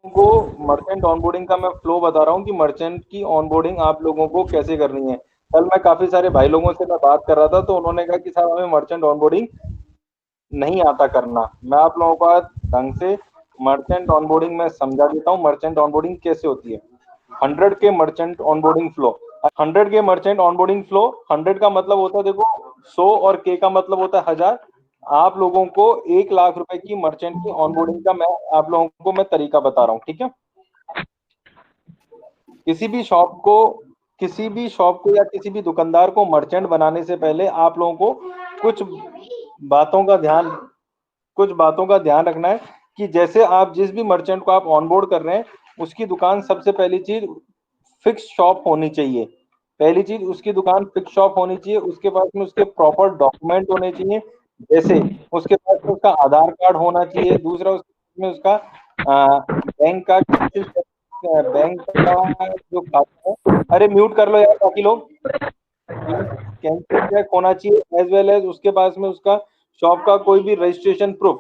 को merchant onboarding का मैं फ्लो बता रहा हूँ कि मर्चेंट की ऑनबोर्डिंग आप लोगों को कैसे करनी है। कल मैं काफी सारे भाई लोगों से मैं बात कर रहा था तो उन्होंने कहा कि साहब हमें मर्चेंट ऑनबोर्डिंग नहीं आता करना। मैं आप लोगों को आज ढंग से मर्चेंट ऑनबोर्डिंग में समझा देता हूँ मर्चेंट ऑनबोर्डिंग कैसे होती है। 100 के मर्चेंट ऑनबोर्डिंग फ्लो, 100 के मर्चेंट ऑनबोर्डिंग फ्लो, 100 का मतलब होता है देखो 100 और के का मतलब होता है 1000। आप लोगों को 1 लाख रुपए की मर्चेंट की ऑनबोर्डिंग का मैं आप लोगों को मैं तरीका बता रहा हूँ, ठीक है। किसी भी शॉप को किसी भी शॉप को या किसी भी दुकानदार को मर्चेंट बनाने से पहले आप लोगों को कुछ बातों का ध्यान कुछ बातों का ध्यान रखना है कि जैसे आप जिस भी मर्चेंट को आप ऑनबोर्ड कर रहे हैं उसकी दुकान सबसे पहली चीज फिक्स शॉप होनी चाहिए। पहली चीज उसकी दुकान फिक्स शॉप होनी चाहिए, उसके पास में उसके प्रॉपर डॉक्यूमेंट होने चाहिए। जैसे उसके पास में उसका आधार कार्ड होना चाहिए, दूसरा उसमें उसका बैंक का कैंसिल बैंक का जो खाता है, अरे म्यूट कर लो यार बाकी लोग, कैंसिल चेक होना चाहिए एज वेल एज उसके पास में उसका शॉप का कोई भी रजिस्ट्रेशन प्रूफ,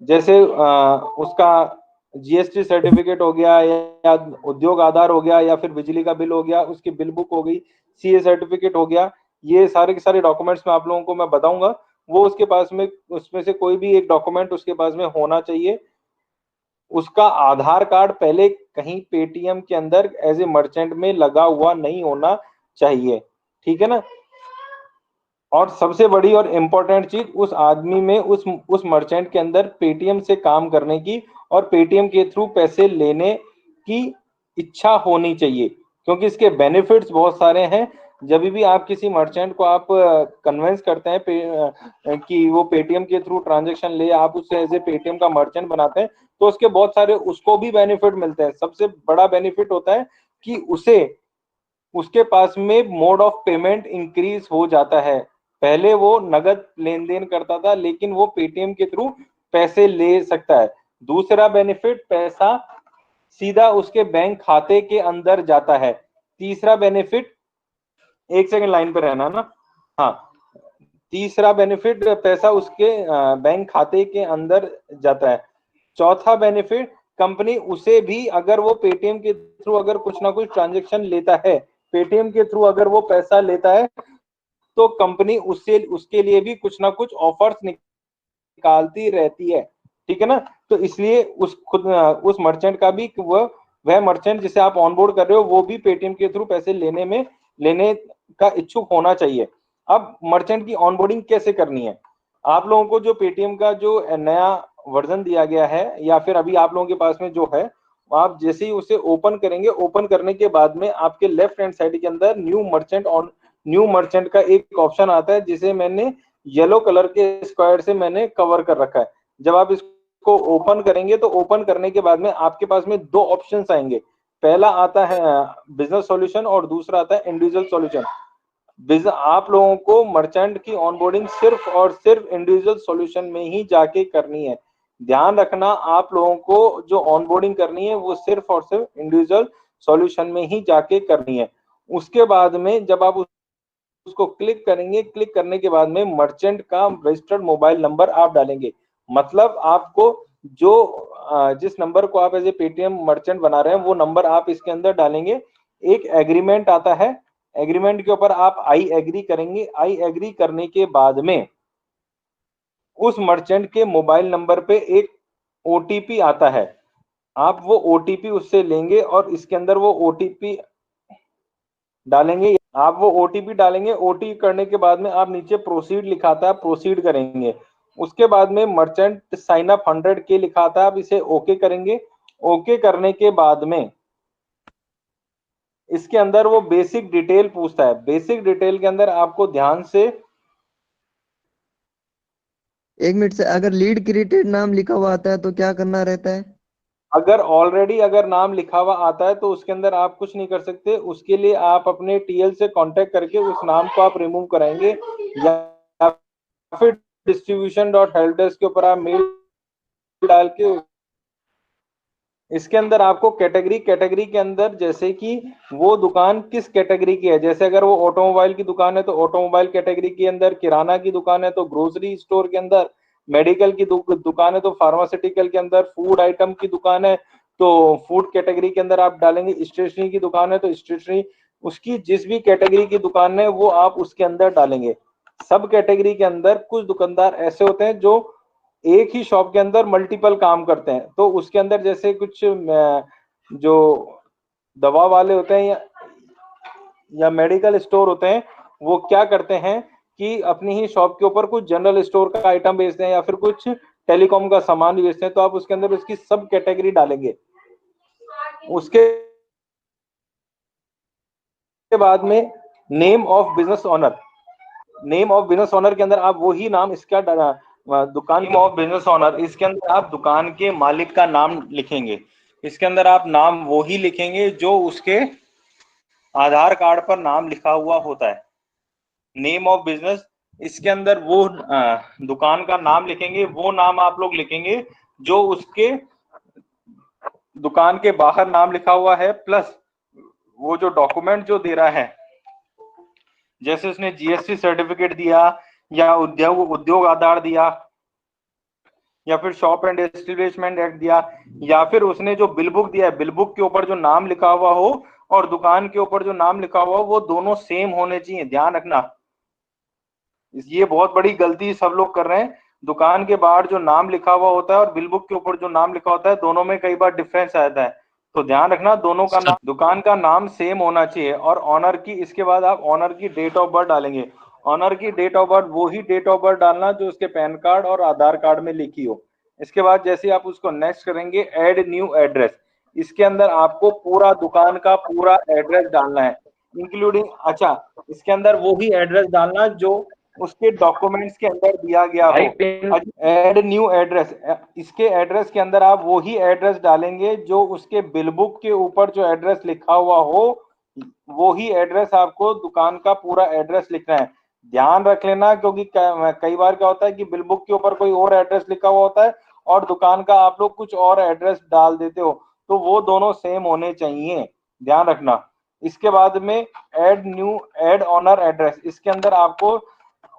जैसे उसका जीएसटी सर्टिफिकेट हो गया या उद्योग आधार हो गया या फिर बिजली का बिल हो गया, उसकी बिल बुक हो गई, सीए सर्टिफिकेट हो गया। ये सारे के सारे डॉक्यूमेंट्स में आप लोगों को मैं बताऊंगा, वो उसके पास में उसमें से कोई भी एक डॉक्यूमेंट उसके पास में होना चाहिए। उसका आधार कार्ड पहले कहीं पेटीएम के अंदर एज ए मर्चेंट में लगा हुआ नहीं होना चाहिए, ठीक है ना। और सबसे बड़ी और इम्पोर्टेंट चीज उस आदमी में उस मर्चेंट के अंदर पेटीएम से काम करने की और पेटीएम के थ्रू पैसे लेने की इच्छा होनी चाहिए, क्योंकि इसके बेनिफिट्स बहुत सारे हैं। जब भी आप किसी मर्चेंट को आप कन्विंस करते हैं कि वो पेटीएम के थ्रू ट्रांजेक्शन ले, आप उससे एज ए पेटीएम का मर्चेंट बनाते हैं तो उसके बहुत सारे उसको भी बेनिफिट मिलते हैं। सबसे बड़ा बेनिफिट होता है कि उसे उसके पास में मोड ऑफ पेमेंट इंक्रीज हो जाता है। पहले वो नगद लेन देन करता था लेकिन वो पेटीएम के थ्रू पैसे ले सकता है। दूसरा बेनिफिट, पैसा सीधा उसके बैंक खाते के अंदर जाता है। तीसरा बेनिफिट, एक सेकंड लाइन पे रहना ना, हाँ, तीसरा बेनिफिट, पैसा उसके बैंक खाते के अंदर जाता है। चौथा बेनिफिट, कंपनी उसे भी अगर वो पेटीएम के थ्रू अगर कुछ ना कुछ ट्रांजेक्शन लेता है, पेटीएम के थ्रू अगर वो पैसा लेता है तो कंपनी उससे उसके लिए भी कुछ ना कुछ ऑफर्स निकालती रहती है, ठीक है ना। तो इसलिए उस मर्चेंट का भी वह मर्चेंट जिसे आप ऑनबोर्ड कर रहे हो वो भी पेटीएम के थ्रू पैसे लेने का इच्छुक होना चाहिए। अब मर्चेंट की ऑनबोर्डिंग कैसे करनी है। आप लोगों को जो पेटीएम का जो नया वर्जन दिया गया है या फिर अभी आप लोगों के पास में जो है, आप जैसे ही उसे ओपन करेंगे, ओपन करने के बाद में आपके लेफ्ट हैंड साइड के अंदर न्यू मर्चेंट का एक ऑप्शन आता है जिसे मैंने येलो कलर के स्क्वायर से मैंने कवर कर रखा है। जब आप इसको ओपन करेंगे तो ओपन करने के बाद में आपके पास में दो ऑप्शंस आएंगे। पहला आता है बिजनेस सॉल्यूशन और दूसरा आता है इंडिविजुअल सॉल्यूशन। आप लोगों को मर्चेंट की ऑनबोर्डिंग सिर्फ और सिर्फ इंडिविजुअल सॉल्यूशन में ही जाके करनी है। ध्यान रखना, आप लोगों को जो ऑनबोर्डिंग करनी है वो सिर्फ और सिर्फ इंडिविजुअल सॉल्यूशन में ही जाके करनी है। उसके बाद में जब आप उसको क्लिक करेंगे, क्लिक करने के बाद में मर्चेंट का रजिस्टर्ड मोबाइल नंबर आप डालेंगे। मतलब आपको जो जिस नंबर को आप एज ए पेटीएम मर्चेंट बना रहे हैं वो नंबर आप इसके अंदर डालेंगे। एक एग्रीमेंट आता है, एग्रीमेंट के ऊपर आप आई एग्री करेंगे। आई एग्री करने के बाद में उस मर्चेंट के मोबाइल नंबर पे एक ओटीपी आता है। आप वो ओटीपी उससे लेंगे और इसके अंदर वो ओटीपी डालेंगे। आप वो ओटीपी डालेंगे, ओटीपी करने के बाद में आप नीचे प्रोसीड लिखा था, प्रोसीड करेंगे। उसके बाद में मर्चेंट साइन अप 100 के लिखा था, आप इसे ओके करेंगे। ओके करने के बाद में इसके अंदर वो बेसिक डिटेल पूछता है। बेसिक डिटेल के अंदर आपको ध्यान से, एक मिनट से, अगर लीड क्रिएटेड नाम लिखा हुआ आता है तो क्या करना रहता है? अगर ऑलरेडी अगर नाम लिखा हुआ आता है तो उसके अंदर आप कुछ नहीं कर सकते। उसके लिए आप अपने टीएल से कांटेक्ट करके उस नाम को आप रिमूव कराएंगे या फिर डिस्ट्रीब्यूशन डॉट हेल्प डेस्क के ऊपर आप मेल डाल के इसके अंदर आपको कैटेगरी के अंदर जैसे कि वो दुकान किस कैटेगरी की है, जैसे अगर वो ऑटोमोबाइल की दुकान है तो ऑटोमोबाइल कैटेगरी के अंदर, किराना की दुकान है तो ग्रोसरी स्टोर के अंदर, मेडिकल की दुकान है तो फार्मास्यूटिकल के अंदर, फूड आइटम की दुकान है तो फूड कैटेगरी के अंदर आप डालेंगे, स्टेशनरी की दुकान है तो स्टेशनरी, उसकी जिस भी कैटेगरी की दुकान है वो आप उसके अंदर डालेंगे। सब कैटेगरी के अंदर कुछ दुकानदार ऐसे होते हैं जो एक ही शॉप के अंदर मल्टीपल काम करते हैं, तो उसके अंदर जैसे कुछ जो दवा वाले होते हैं या मेडिकल स्टोर होते हैं, वो क्या करते हैं कि अपनी ही शॉप के ऊपर कुछ जनरल स्टोर का आइटम बेचते हैं या फिर कुछ टेलीकॉम का सामान भी बेचते हैं, तो आप उसके अंदर उसकी सब कैटेगरी डालेंगे। उसके बाद में name of business owner, name of business owner के अंदर आप वही नाम इसका दुकान ऑफ बिजनेस ओनर, इसके अंदर आप दुकान के मालिक का नाम लिखेंगे। इसके अंदर आप नाम वही लिखेंगे जो उसके आधार कार्ड पर नाम लिखा हुआ होता है। नेम ऑफ बिजनेस, इसके अंदर वो दुकान का नाम लिखेंगे, वो नाम आप लोग लिखेंगे जो उसके दुकान के बाहर नाम लिखा हुआ है, प्लस वो जो डॉक्यूमेंट जो दे रहा है, जैसे उसने जीएसटी सर्टिफिकेट दिया या उद्योग आधार दिया या फिर शॉप एंड एस्टेब्लिशमेंट एक्ट दिया, या फिर उसने जो बिल बुक दिया है, बिल बुक के ऊपर जो नाम लिखा हुआ हो और दुकान के ऊपर जो नाम लिखा हुआ हो वो दोनों सेम होने चाहिए। ध्यान रखना, ये बहुत बड़ी गलती सब लोग कर रहे हैं। दुकान के बाहर जो नाम लिखा हुआ होता है और बिल बुक के ऊपर जो नाम लिखा होता है, दोनों में कई बार डिफरेंस आ जाता है, तो ध्यान रखना दोनों का नाम, दुकान का नाम सेम होना चाहिए। और ऑनर की, इसके बाद आप ऑनर की डेट ऑफ बर्थ डालेंगे। ऑनर की डेट ऑफ बर्थ वही डेट ऑफ बर्थ डालना जो उसके पैन कार्ड और आधार कार्ड में लिखी हो। इसके बाद जैसे आप उसको नेक्स्ट करेंगे, ऐड न्यू एड्रेस, इसके अंदर आपको पूरा दुकान का पूरा एड्रेस डालना है, इंक्लूडिंग, अच्छा, इसके अंदर वही एड्रेस डालना जो उसके डॉक्यूमेंट्स के अंदर दिया गया हो। ऐड न्यू एड्रेस, इसके एड्रेस के अंदर आप वही एड्रेस डालेंगे जो उसके बिल बुक के ऊपर जो एड्रेस लिखा हुआ हो, वही एड्रेस आपको दुकान का पूरा एड्रेस लिखना है। ध्यान रख लेना, क्योंकि कई बार क्या होता है कि बिल बुक के ऊपर कोई और एड्रेस लिखा हुआ होता है और दुकान का आप लोग कुछ और एड्रेस डाल देते हो, तो वो दोनों सेम होने चाहिए, ध्यान रखना। इसके बाद में ऐड ऑनर एड्रेस, इसके अंदर आपको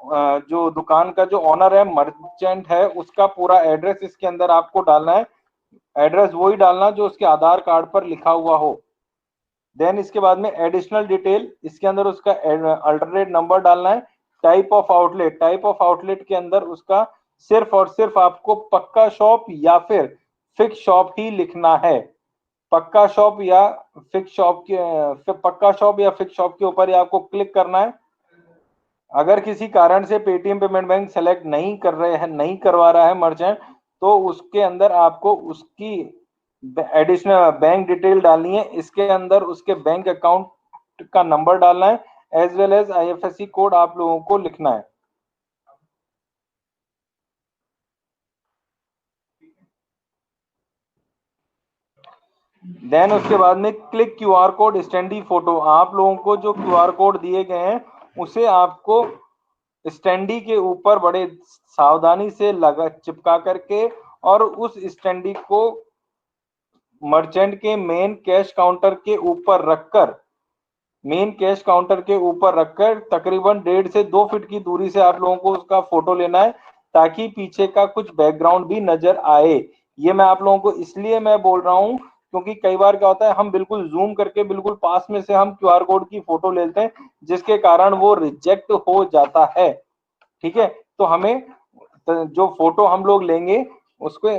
जो दुकान का जो ऑनर है, मर्चेंट है, उसका पूरा एड्रेस इसके अंदर आपको डालना है। एड्रेस वही डालना जो उसके आधार कार्ड पर लिखा हुआ हो। देन इसके बाद में एडिशनल डिटेल, इसके अंदर उसका अल्टरनेट नंबर डालना है। Type of outlet, type of outlet के अंदर उसका सिर्फ और सिर्फ आपको पक्का शॉप या फिर फिक्स शॉप ही लिखना है। पक्का शॉप या फिक्स शॉप के, पक्का शॉप या फिक्स शॉप के ऊपर ही आपको क्लिक करना है। अगर किसी कारण से पेटीएम पेमेंट बैंक सेलेक्ट नहीं कर रहे हैं, नहीं करवा रहा है मर्चेंट, तो उसके अंदर आपको उसकी एडिशनल बैंक डिटेल डालनी है। इसके अंदर उसके बैंक अकाउंट का नंबर डालना है, as well as IFSC code आप लोगों को लिखना है। देन उसके बाद में click QR code standee photo, आप लोगों को जो क्यूआर कोड दिए गए हैं उसे आपको स्टैंडी के ऊपर बड़े सावधानी से लगा चिपका करके और उस स्टैंडी को मर्चेंट के मेन कैश काउंटर के ऊपर रखकर, मेन कैश काउंटर के ऊपर रखकर तकरीबन 1.5 से 2 फीट की दूरी से आप लोगों को उसका फोटो लेना है, ताकि पीछे का कुछ बैकग्राउंड भी नजर आए। ये मैं आप लोगों को इसलिए मैं बोल रहा हूँ क्योंकि कई बार क्या होता है, हम बिल्कुल जूम करके बिल्कुल पास में से हम क्यूआर कोड की फोटो लेते हैं, जिसके कारण वो रिजेक्ट हो जाता है। ठीक है, तो हमें जो फोटो हम लोग लेंगे उसको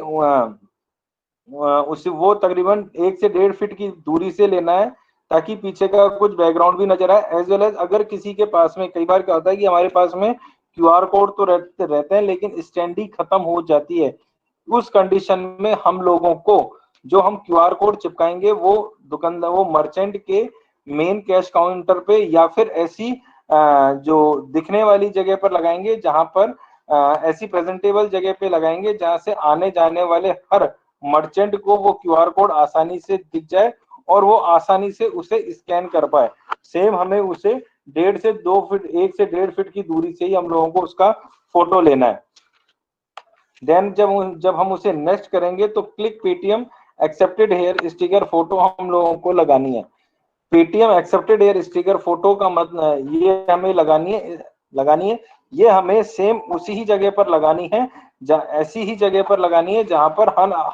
उसे वो तकरीबन 1 से 1.5 फीट की दूरी से लेना है, ताकि पीछे का कुछ बैकग्राउंड भी नजर आए। एज वेल एज अगर किसी के पास में, कई बार क्या होता है कि हमारे पास में क्यूआर कोड तो रहते हैं लेकिन स्टैंडी खत्म हो जाती है, उस कंडीशन में हम लोगों को जो हम क्यूआर कोड चिपकाएंगे वो दुकानदार, वो मर्चेंट के मेन कैश काउंटर पे या फिर ऐसी जो दिखने वाली जगह पर लगाएंगे, जहां पर ऐसी प्रेजेंटेबल जगह पे लगाएंगे जहां से आने जाने वाले हर मर्चेंट को वो क्यूआर कोड आसानी से दिख जाए और वो आसानी से उसे स्कैन कर पाए। सेम हमें उसे 1.5 से 2 फीट, 1 से 1.5 फीट की दूरी से ही हम लोगों को उसका फोटो लेना है। देन जब हम उसे नेक्स्ट करेंगे तो click Paytm accepted here sticker photo हम लोगों को लगानी है। Paytm accepted here sticker photo का मतलब ये हमें लगानी है, ये हमें सेम उसी ही जगह पर लगानी है ऐसी ही जगह पर लगानी है जहां पर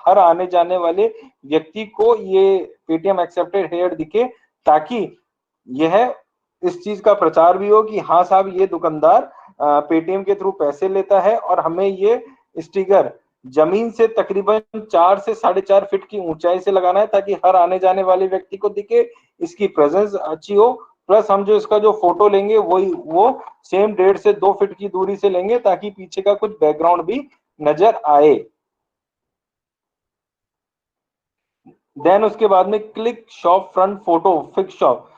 हर आने जाने वाले व्यक्ति को ये पेटीएम एक्सेप्टेड हेयर दिखे, ताकि यह इस चीज का प्रचार भी हो कि हाँ साहब ये दुकानदार पेटीएम के थ्रू पैसे लेता है। और हमें ये स्टिकर जमीन से तकरीबन 4 से 4.5 फीट की ऊंचाई से लगाना है, ताकि हर आने जाने वाले व्यक्ति को दिखे, इसकी प्रेजेंस अच्छी हो। प्लस हम जो इसका जो फोटो लेंगे वो सेम 1.5 से 2 फीट की दूरी से लेंगे, ताकि पीछे का कुछ बैकग्राउंड भी नजर आए। देन उसके बाद में click shop front photo fix shop.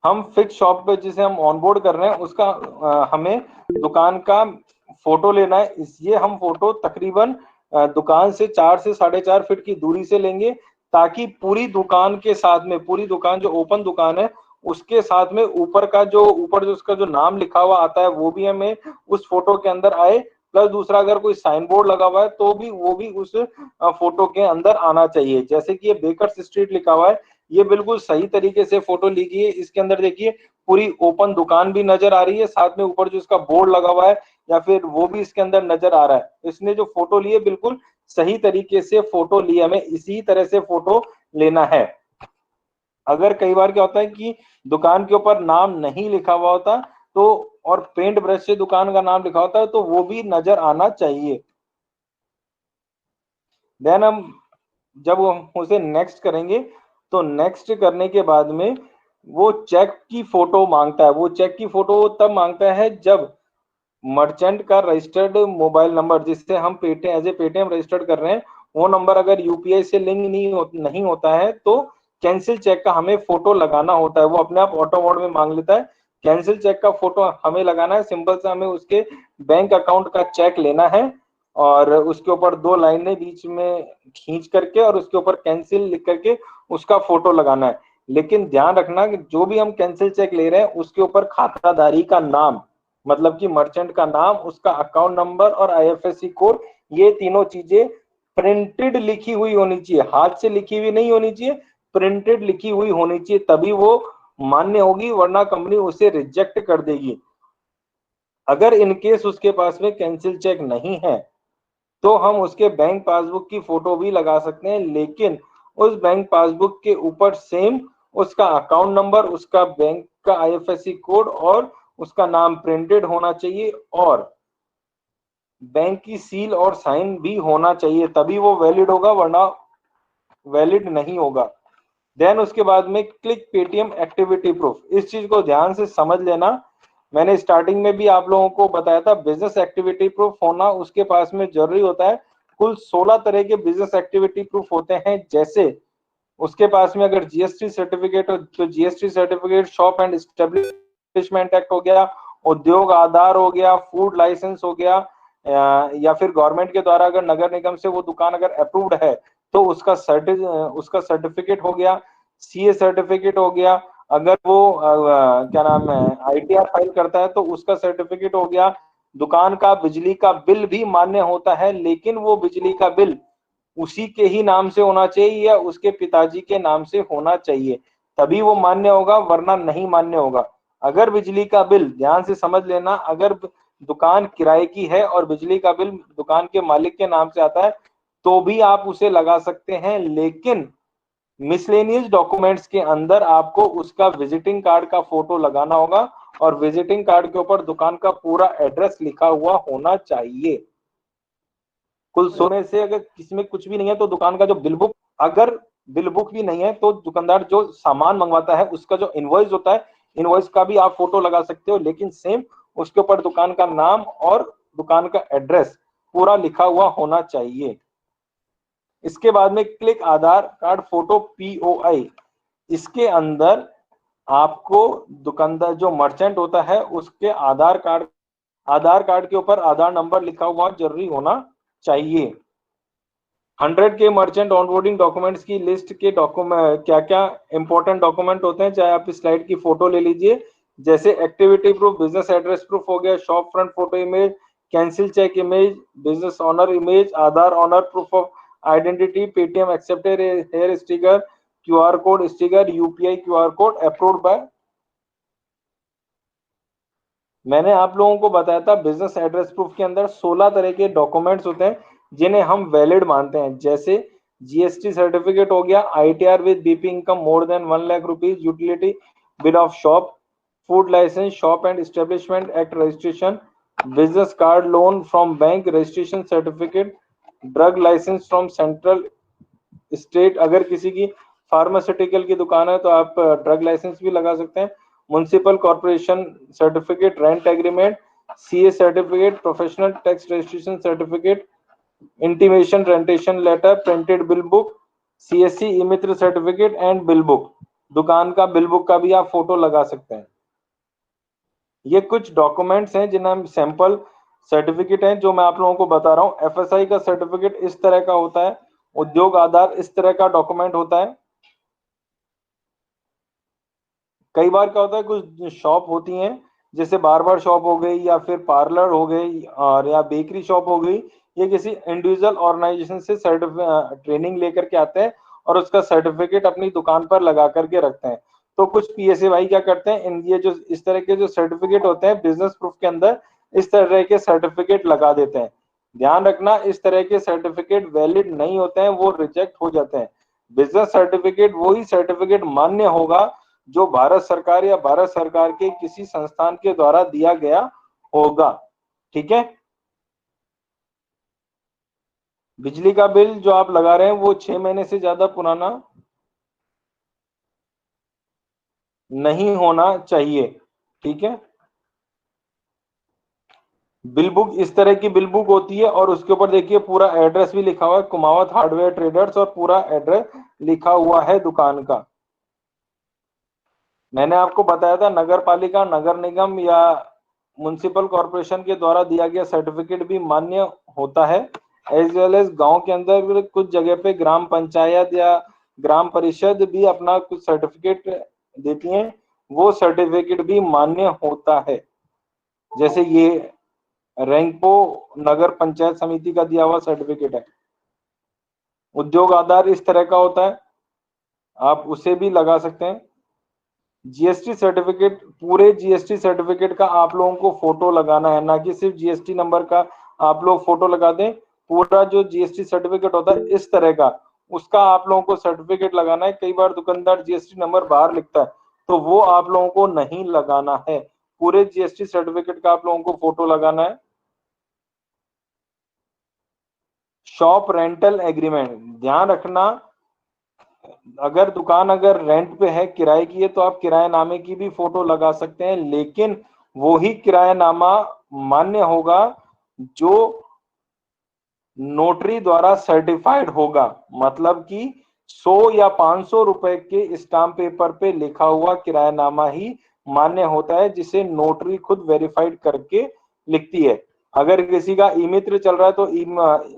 हम फिक्स शॉप पे जिसे हम ऑनबोर्ड कर रहे हैं उसका हमें दुकान का फोटो लेना है। ये हम फोटो तकरीबन दुकान से 4 से 4.5 फीट की दूरी से लेंगे, ताकि पूरी दुकान के साथ में, पूरी दुकान जो ओपन दुकान है उसके साथ में ऊपर जो उसका जो नाम लिखा हुआ आता है वो भी हमें उस फोटो के अंदर आए। प्लस दूसरा, अगर कोई साइन बोर्ड लगा हुआ है तो भी वो भी उस फोटो के अंदर आना चाहिए। जैसे कि ये बेकर्स स्ट्रीट लिखा हुआ है, ये बिल्कुल सही तरीके से फोटो ली गई है। इसके अंदर देखिए पूरी ओपन दुकान भी नजर आ रही है, साथ में ऊपर जो इसका बोर्ड लगा हुआ है या फिर वो भी इसके अंदर नजर आ रहा है। इसने जो फोटो ली है बिल्कुल सही तरीके से फोटो ली है, हमें इसी तरह से फोटो लेना है। अगर कई बार क्या होता है कि दुकान के ऊपर नाम नहीं लिखा हुआ होता तो, और पेंट ब्रश से दुकान का नाम लिखा होता है तो वो भी नजर आना चाहिए। देन हम जब हम उसे नेक्स्ट करेंगे तो नेक्स्ट करने के बाद में वो चेक की फोटो मांगता है। वो चेक की फोटो तब मांगता है जब मर्चेंट का रजिस्टर्ड मोबाइल नंबर, जिससे हम Paytm as a Paytm registered कर रहे हैं, वो नंबर अगर यूपीआई से लिंक नहीं होता है तो कैंसिल चेक का हमें फोटो लगाना होता है। वो अपने आप ऑटो मोड में मांग लेता है। कैंसिल चेक का फोटो हमें लगाना है। सिंपल से हमें उसके बैंक अकाउंट का चेक लेना है और उसके ऊपर 2 लाइनें बीच में खींच करके और उसके ऊपर कैंसिल लिख करके उसका फोटो लगाना है। लेकिन ध्यान रखना कि जो भी हम कैंसिल चेक ले रहे हैं उसके ऊपर खाताधारी का नाम, मतलब कि मर्चेंट का नाम, उसका अकाउंट नंबर और आईएफएससी कोड, ये तीनों चीजें प्रिंटेड लिखी हुई होनी चाहिए। हाथ से लिखी हुई नहीं होनी चाहिए, प्रिंटेड लिखी हुई होनी चाहिए, तभी वो मान्य होगी, वरना कंपनी उसे रिजेक्ट कर देगी। अगर इनकेस उसके पास में कैंसिल चेक नहीं है तो हम उसके बैंक पासबुक की फोटो भी लगा सकते हैं, लेकिन उस बैंक पासबुक के ऊपर सेम उसका अकाउंट नंबर, उसका बैंक का आईएफएससी कोड और उसका नाम प्रिंटेड होना चाहिए और बैंक की सील और साइन भी होना चाहिए, तभी वो वैलिड होगा, वरना वैलिड नहीं होगा। देन उसके बाद में क्लिक पेटीएम एक्टिविटी प्रूफ। इस चीज को ध्यान से समझ लेना। मैंने स्टार्टिंग में भी आप लोगों को बताया था, बिजनेस एक्टिविटी प्रूफ होना उसके पास में जरूरी होता है। कुल 16 तरह के बिजनेस एक्टिविटी प्रूफ होते हैं। जैसे उसके पास में अगर जीएसटी सर्टिफिकेट हो तो GST certificate, shop and establishment act हो गया, उद्योग आधार हो गया, फूड लाइसेंस हो गया, या फिर गवर्नमेंट के द्वारा अगर नगर निगम से वो दुकान अगर अप्रूव्ड है तो उसका सर्टिफिकेट हो गया, सीए सर्टिफिकेट हो गया। अगर वो क्या नाम है आईटीआर फाइल करता है तो उसका सर्टिफिकेट हो गया। दुकान का बिजली का बिल भी मान्य होता है, लेकिन वो बिजली का बिल उसी के ही नाम से होना चाहिए या उसके पिताजी के नाम से होना चाहिए, तभी वो मान्य होगा, वरना नहीं मान्य होगा। अगर बिजली का बिल, ध्यान से समझ लेना, अगर दुकान किराए की है और बिजली का बिल दुकान के मालिक के नाम से आता है तो भी आप उसे लगा सकते हैं, लेकिन मिसलेनियस डॉक्यूमेंट्स के अंदर आपको उसका विजिटिंग कार्ड का फोटो लगाना होगा और विजिटिंग कार्ड के ऊपर दुकान का पूरा एड्रेस लिखा हुआ होना चाहिए। कुल सोने से अगर किसी में कुछ भी नहीं है तो दुकान का जो बिल बुक, अगर बिल बुक भी नहीं है तो दुकानदार जो सामान मंगवाता है उसका जो इनवॉइस होता है, इनवॉइस का भी आप फोटो लगा सकते हो, लेकिन सेम उसके ऊपर दुकान का नाम और दुकान का एड्रेस पूरा लिखा हुआ होना चाहिए। इसके बाद में क्लिक आधार कार्ड फोटो पीओआई। इसके अंदर आपको दुकानदार जो मर्चेंट होता है उसके आधार कार्ड के ऊपर आधार नंबर लिखा हुआ जरूरी होना चाहिए। 100 के मर्चेंट ऑनबोर्डिंग डॉक्यूमेंट्स की लिस्ट के डॉक्यूमेंट क्या क्या इंपॉर्टेंट डॉक्यूमेंट होते हैं, चाहे आप इस स्लाइड की फोटो ले लीजिए। जैसे activity proof, business address proof हो गया, shop front photo image, cancel cheque image, business owner image, Aadhaar owner proof of identity, Paytm accepted here sticker, QR code sticker, UPI QR code approved by मैंने आप लोगों को बताया था business address proof के अंदर 16 तरह के डॉक्यूमेंट्स होते हैं जिन्हें हम वैलिड मानते हैं, जैसे जीएसटी सर्टिफिकेट हो गया, ITR with BP income more than 1 lakh rupees, utility bill of shop, food licence, shop and establishment act registration, business card loan from bank, registration certificate, drug licence from central state, अगर किसी की pharmaceutical की दुकान है तो आप drug licence भी लगा सकते हैं, municipal corporation certificate, rent agreement, CA certificate, professional tax registration certificate, intimation retention letter, printed bill book, CSC e Mitra certificate and bill book. दुकान का बिल बुक का भी आप फोटो लगा सकते हैं। ये कुछ डॉक्यूमेंट्स हैं जिन्हें हम सैंपल सर्टिफिकेट हैं जो मैं आप लोगों को बता रहा हूँ। एफएसआई का सर्टिफिकेट इस तरह का होता है, उद्योग आधार इस तरह का डॉक्यूमेंट होता है। कई बार क्या होता है, कुछ शॉप होती हैं जैसे बार्बर शॉप हो गई या फिर पार्लर हो गई और या बेकरी शॉप हो गई, ये किसी इंडिविजुअल ऑर्गेनाइजेशन से ट्रेनिंग लेकर के आते हैं और उसका सर्टिफिकेट अपनी दुकान पर लगा करके रखते हैं। तो कुछ पीएसए भाई क्या करते हैं, इन ये जो इस तरह के जो सर्टिफिकेट होते हैं बिजनेस प्रूफ के अंदर इस तरह के सर्टिफिकेट लगा देते हैं। ध्यान रखना, इस तरह के सर्टिफिकेट वैलिड नहीं होते हैं, वो रिजेक्ट हो जाते हैं। बिजनेस सर्टिफिकेट वही सर्टिफिकेट मान्य होगा जो भारत सरकार या भारत सरकार के किसी संस्थान के द्वारा दिया गया होगा। ठीक है। बिजली का बिल जो आप लगा रहे हैं वो 6 महीने से ज्यादा पुराना नहीं होना चाहिए। ठीक है। बिल बुक इस तरह की बिल बुक होती है और उसके ऊपर देखिए पूरा एड्रेस भी लिखा हुआ है, कुमावत हार्डवेयर ट्रेडर्स, और पूरा एड्रेस लिखा हुआ है दुकान का। मैंने आपको बताया था नगर पालिका, नगर निगम या म्युनिसिपल कॉर्पोरेशन के द्वारा दिया गया सर्टिफिकेट भी मान्य होता है। एज वेल एज गांव के अंदर कुछ जगह पे ग्राम पंचायत या ग्राम परिषद भी अपना कुछ सर्टिफिकेट देती हैं, वो सर्टिफिकेट भी मान्य होता है। जैसे ये रैंकपो नगर पंचायत समिति का दिया हुआ सर्टिफिकेट है। उद्योग आधार इस तरह का होता है, आप उसे भी लगा सकते हैं। जीएसटी सर्टिफिकेट, पूरे जीएसटी सर्टिफिकेट का आप लोगों को फोटो लगाना है, ना कि सिर्फ जीएसटी नंबर का आप लोग फोटो लगा दें। पूरा जो जीएसटी सर्टिफिकेट होता है इस तरह का, उसका आप लोगों को सर्टिफिकेट लगाना है। कई बार दुकानदार जीएसटी नंबर बाहर लिखता है तो वो आप लोगों को नहीं लगाना है, पूरे जीएसटी सर्टिफिकेट का आप लोगों को फोटो लगाना है। शॉप रेंटल एग्रीमेंट, ध्यान रखना, अगर दुकान अगर रेंट पे है, किराए की है, तो आप किराएनामे की भी फोटो लगा सकते हैं, लेकिन वो ही किराएनामा मान्य होगा जो नोटरी द्वारा सर्टिफाइड होगा। मतलब कि 100 या 500 रुपए के स्टाम्प पेपर पे लिखा हुआ किराएनामा ही मान्य होता है, जिसे नोटरी खुद वेरीफाइड करके लिखती है। अगर किसी का ई मित्र चल रहा है तो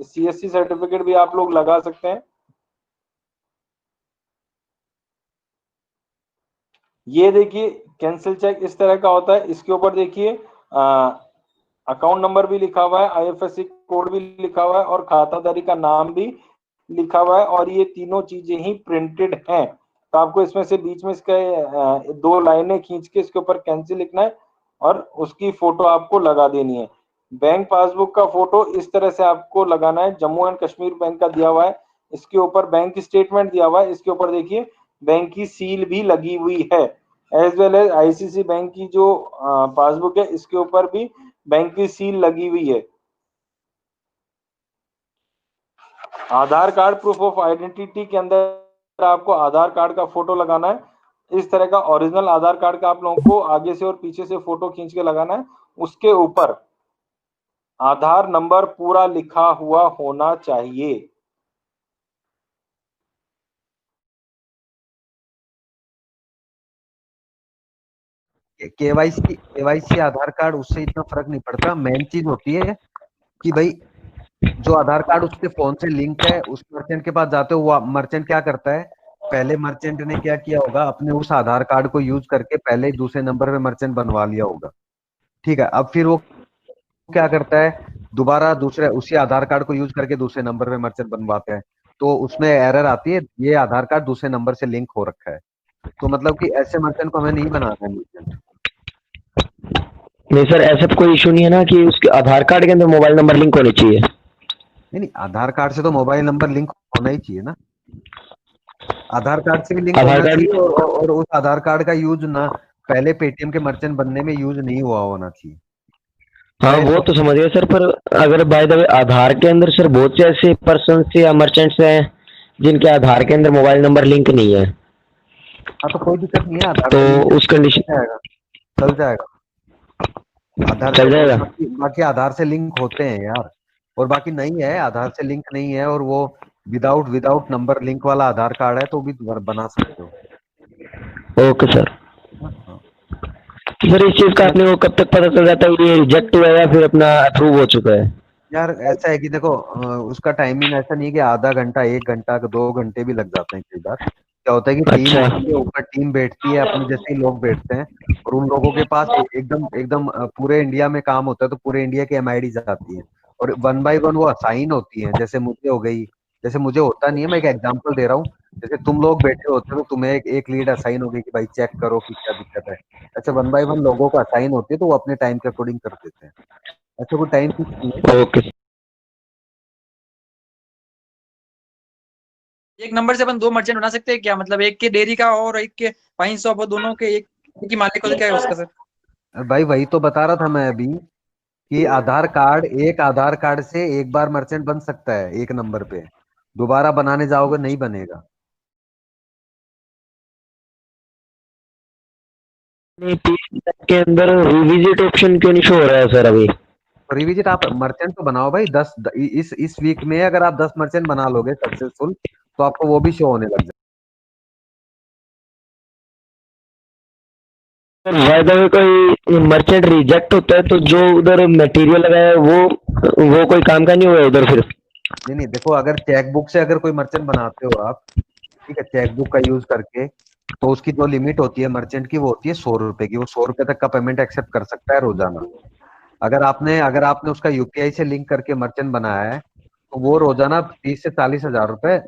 सीएससी सर्टिफिकेट भी आप लोग लगा सकते हैं। ये देखिए कैंसिल चेक इस तरह का होता है, इसके ऊपर देखिए अकाउंट नंबर भी लिखा हुआ है, आईएफएससी कोड भी लिखा हुआ है और खाताधारी का नाम भी लिखा हुआ है, और ये तीनों चीजें ही प्रिंटेड हैं। तो आपको इसमें से बीच में इसके 2 लाइनें खींच के इसके ऊपर कैंसिल लिखना है और उसकी फोटो आपको लगा देनी है। बैंक पासबुक का फोटो इस तरह से आपको लगाना है, जम्मू एंड कश्मीर बैंक का दिया हुआ है, इसके ऊपर बैंक स्टेटमेंट दिया हुआ है, इसके ऊपर देखिए बैंक की सील भी लगी हुई है। As well as ICC bank की जो पासबुक है इसके ऊपर भी बैंक की सील लगी हुई है। आधार कार्ड प्रूफ ऑफ आइडेंटिटी के अंदर आपको आधार कार्ड का फोटो लगाना है। इस तरह का ओरिजिनल आधार कार्ड का आप लोगों को आगे से और पीछे से फोटो खींच के लगाना है। उसके ऊपर आधार नंबर पूरा लिखा हुआ होना चाहिए। केवाईसी आधार कार्ड उससे इतना फर्क नहीं पड़ता। मेन चीज होती है कि भाई जो आधार कार्ड उसके फोन से लिंक है, उस मर्चेंट के पास जाते हो, वो मर्चेंट क्या करता है, पहले मर्चेंट ने क्या किया होगा, अपने उस आधार कार्ड को यूज करके पहले ही दूसरे नंबर पे मर्चेंट बनवा लिया होगा। ठीक है, अब फिर वो क्या करता है, दोबारा दूसरे उसी आधार कार्ड को यूज करके दूसरे नंबर पे मर्चेंट बनवाते हैं, तो उसमें एरर आती है, ये आधार कार्ड दूसरे नंबर से लिंक हो रखा है। तो मतलब कि ऐसे मर्चेंट को हमें नहीं बनाना है मर्चेंट। नहीं सर, ऐसा कोई इशू नहीं है ना कि उसके आधार कार्ड के अंदर मोबाइल नंबर लिंक होने चाहिए? नहीं नहीं, आधार कार्ड से तो मोबाइल नंबर लिंक होना ही चाहिए ना। आधार कार्ड से भी लिंक आधार होना कार्ड। चाहिए, और उस आधार कार्ड का यूज ना पहले पेटीएम के मर्चेंट बनने में यूज नहीं हुआ होना चाहिए। हाँ चाहे वो तो तो समझ गए सर, पर अगर बाय द वे आधार के अंदर सर बहुत से ऐसे पर्सन या मर्चेंट्स हैं जिनके आधार के अंदर मोबाइल नंबर लिंक नहीं है, हाँ तो कोई दिक्कत नहीं है, आधार तो से लिंक उस कंडीशन चल जाएगा, चल जाएगा। आधार चल से जाएगा। बाकी आधार से लिंक होते हैं यार। और बाकी नहीं है, आधार से लिंक नहीं है, और वो विदाउट नंबर लिंक वाला आधार कार्ड है तो भी बना सकते हो। Okay sir. हाँ। तो सर इस चीज का अपने को कब तक पता चल जाता है ये रिजेक्ट हुआ है या फिर अपना अप्रूव हो चुका है? यार ऐसा है कि देखो, उसका टाइमिंग ऐसा नहीं है कि आधा घंटा, 1 घंटा, 2 घंटे भी लग जाते हैं कई बार। क्या होता है कि टीम अच्छा। के ऊपर टीम बैठती है, अपने जैसे ही लोग बैठते हैं, और उन लोगों के पास एकदम एकदम पूरे इंडिया में काम होता है, तो पूरे इंडिया की एमआईडी जाती है, और वन बाय वन वो असाइन होती है। जैसे मुझे हो गई, जैसे मुझे होता नहीं है, मैं एक एग्जांपल दे रहा हूँ। जैसे तुम लोग बैठे होते हो तो तुम्हें एक लीड असाइन होगी कि भाई चेक करो कि क्या दिक्कत है। ऐसे वन बाय वन लोगों को असाइन होती है, तो वो अपने टाइम के अकॉर्डिंग कर देते हैं। ऐसा कोई टाइम फिक्स नहीं है। ओके। एक नंबर से अपन 2 मर्चेंट बना सकते हैं क्या? मतलब एक के डेयरी का और एक के वाइन शॉप, और दोनों के एक ही मालिक को, क्या है उसका सर? भाई वही तो बता रहा था मैं अभी, कि एक आधार कार्ड से एक बार मर्चेंट बन सकता है एक नंबर पे, दोबारा बनाने जाओगे नहीं बनेगा। PSNet के अंदर रिविजिट ऑप्शन क्यों नहीं शो हो रहा है सर अभी? तो रिविजिट आप मर्चेंट तो बनाओ भाई, इस वीक में अगर आप 10 मर्चेंट बना लोगे सक्सेसफुल, तो आपको वो भी शो होने लग बाय द वे कोई मर्चेंट रिजेक्ट होता है तो जो उधर मटेरियल लगा है वो कोई काम का नहीं हुआ उधर फिर? जाएगा। नहीं नहीं, देखो अगर चेकबुक से अगर कोई मर्चेंट बनाते हो आप, ठीक है, चेकबुक का यूज करके, तो उसकी जो लिमिट होती है मर्चेंट की, वो होती है 100 रुपए की। वो 100 रुपए तक का पेमेंट एक्सेप्ट कर सकता है रोजाना। अगर आपने उसका यूपीआई से लिंक करके मर्चेंट बनाया है, तो वो रोजाना 30 से 40 हजार रुपए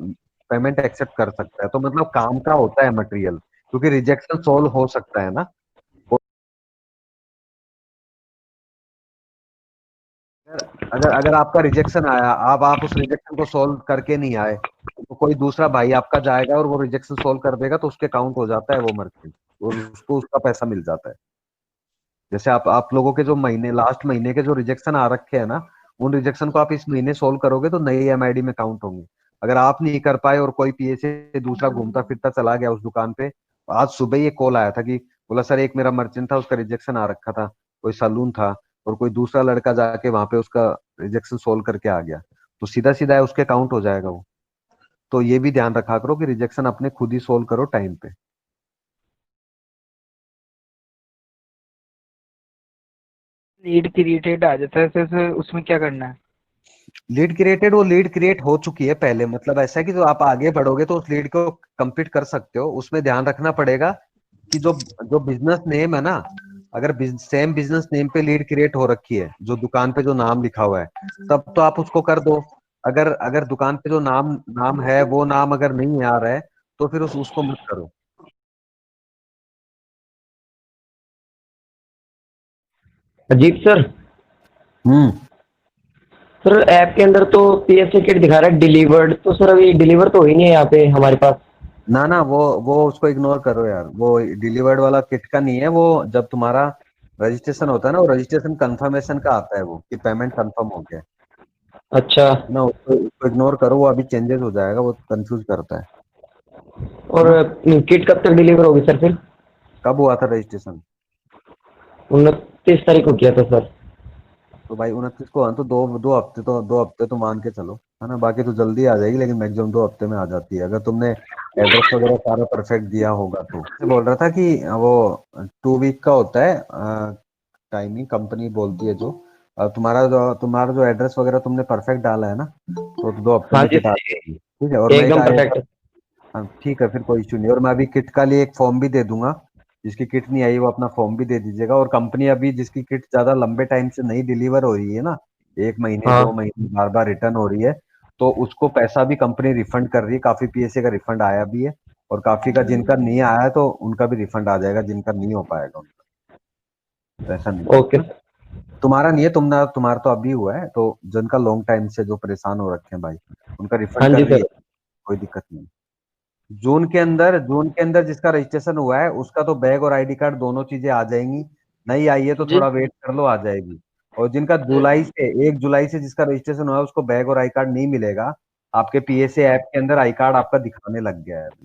पेमेंट एक्सेप्ट कर सकता है। तो मतलब काम का होता है मटेरियल, क्योंकि रिजेक्शन सोल्व हो सकता है ना। अगर अगर आपका रिजेक्शन आया, आप उस रिजेक्शन को सोल्व करके नहीं आए, तो कोई दूसरा भाई आपका जाएगा और वो रिजेक्शन सोल्व कर देगा, तो उसके काउंट हो जाता है वो मर्चेंट, और उसको उसका पैसा मिल जाता है। जैसे आप लोगों के जो महीने, लास्ट महीने के जो रिजेक्शन आ रखे हैं ना, उन रिजेक्शन को आप इस महीने सोल्व करोगे तो नई एमआईडी में काउंट होंगे। अगर आप नहीं कर पाए और कोई पीए से दूसरा घूमता फिरता चला गया उस दुकान पे, आज सुबह ही एक कॉल आया था कि बोला सर एक मेरा मर्चेंट था, उसका रिजेक्शन आ रखा था, कोई सलून था, और कोई दूसरा लड़का जाके वहां पे उसका रिजेक्शन सोल्व करके आ गया, तो सीधा सीधा है उसके काउंट हो जाएगा वो। तो ये भी ध्यान रखा करो कि रिजेक्शन अपने खुद ही सोल्व करो टाइम पे। लीड क्रिएटेड आ जाता है सर, उसमें क्या करना है? लीड क्रिएटेड, वो लीड क्रिएट हो चुकी है पहले, मतलब ऐसा है कि जो आप आगे बढ़ोगे तो उस लीड को कंप्लीट कर सकते हो। उसमें ध्यान रखना पड़ेगा कि जो जो बिजनेस नेम है ना, अगर सेम बिजनेस नेम पे लीड क्रिएट हो रखी है, जो दुकान पे जो नाम लिखा हुआ है, तब तो आप उसको कर दो। अगर अगर दुकान पे जो नाम नाम है वो नाम अगर नहीं आ रहा है, तो फिर उसको मत करो। अजीत सर। हम्म। सर ऐप के अंदर तो PSA किट दिखा रहा है डिलीवर्ड, तो सर अभी डिलीवर तो हो ही नहीं है यहाँ पे हमारे पास। ना ना, वो उसको इग्नोर करो यार, वो डिलीवर्ड वाला किट का नहीं है वो। जब तुम्हारा रजिस्ट्रेशन होता है ना, वो रजिस्ट्रेशन कंफर्मेशन का आता है वो, कि पेमेंट कंफर्म हो गया अच्छा। ना। उसको इग्नोर करो, वो अभी चेंजेस हो जाएगा, वो कंफ्यूज करता है और ना। किट कब तक डिलीवर होगी सर फिर? कब हुआ था रजिस्ट्रेशन? 29 तारीख को किया था सर। तो भाई 29 को, हाँ, तो दो हफ्ते तो मान के चलो, है ना। बाकी तो जल्दी आ जाएगी, लेकिन मैक्सिमम 2 हफ्ते में आ जाती है, अगर तुमने एड्रेस वगैरह सारा परफेक्ट दिया होगा तो। मैं बोल रहा था कि वो 2 वीक का होता है टाइमिंग, कंपनी बोलती है जो। तुम्हारा जो एड्रेस वगैरह तुमने परफेक्ट डाला है ना, तो 2 हफ्ते हाँ में जी किट आ जाएगी। ठीक है, और मैं एकदम परफेक्ट। हाँ, ठीक है, फिर कोई इश्यू नहीं। और मैं अभी किट का लिए एक फॉर्म भी दे दूंगा। जिसकी किट नहीं आई वो अपना फॉर्म भी दे दीजिएगा। और कंपनी अभी जिसकी किट ज्यादा लंबे टाइम से नहीं डिलीवर हो रही है ना, 1 महीने हाँ 2 महीने बार बार रिटर्न हो रही है, तो उसको पैसा भी कंपनी रिफंड कर रही है। काफी पीएसए का रिफंड आया भी है, और काफी का जिनका नहीं आया है तो उनका भी रिफंड आ जाएगा, जिनका नहीं हो पाएगा उनका। तो ऐसा नहीं ओके। तुम्हारा नहीं है, तुम्हारा तो अभी हुआ है, तो जिनका लॉन्ग टाइम से जो परेशान हो रखे हैं भाई उनका हाँ रिफंड जी कर रही सर। है, कोई दिक्कत नहीं। जून के अंदर जिसका रजिस्ट्रेशन हुआ है उसका तो बैग और आईडी कार्ड दोनों चीजें आ जाएंगी, नहीं आई है तो जी थोड़ा वेट कर लो, आ जाएगी। और जिनका जुलाई से 1 जुलाई से जिसका रजिस्ट्रेशन हुआ है उसको बैग और आई कार्ड नहीं मिलेगा, आपके पीएसए ऐप के अंदर आई कार्ड आपका दिखाने लग गया है अभी।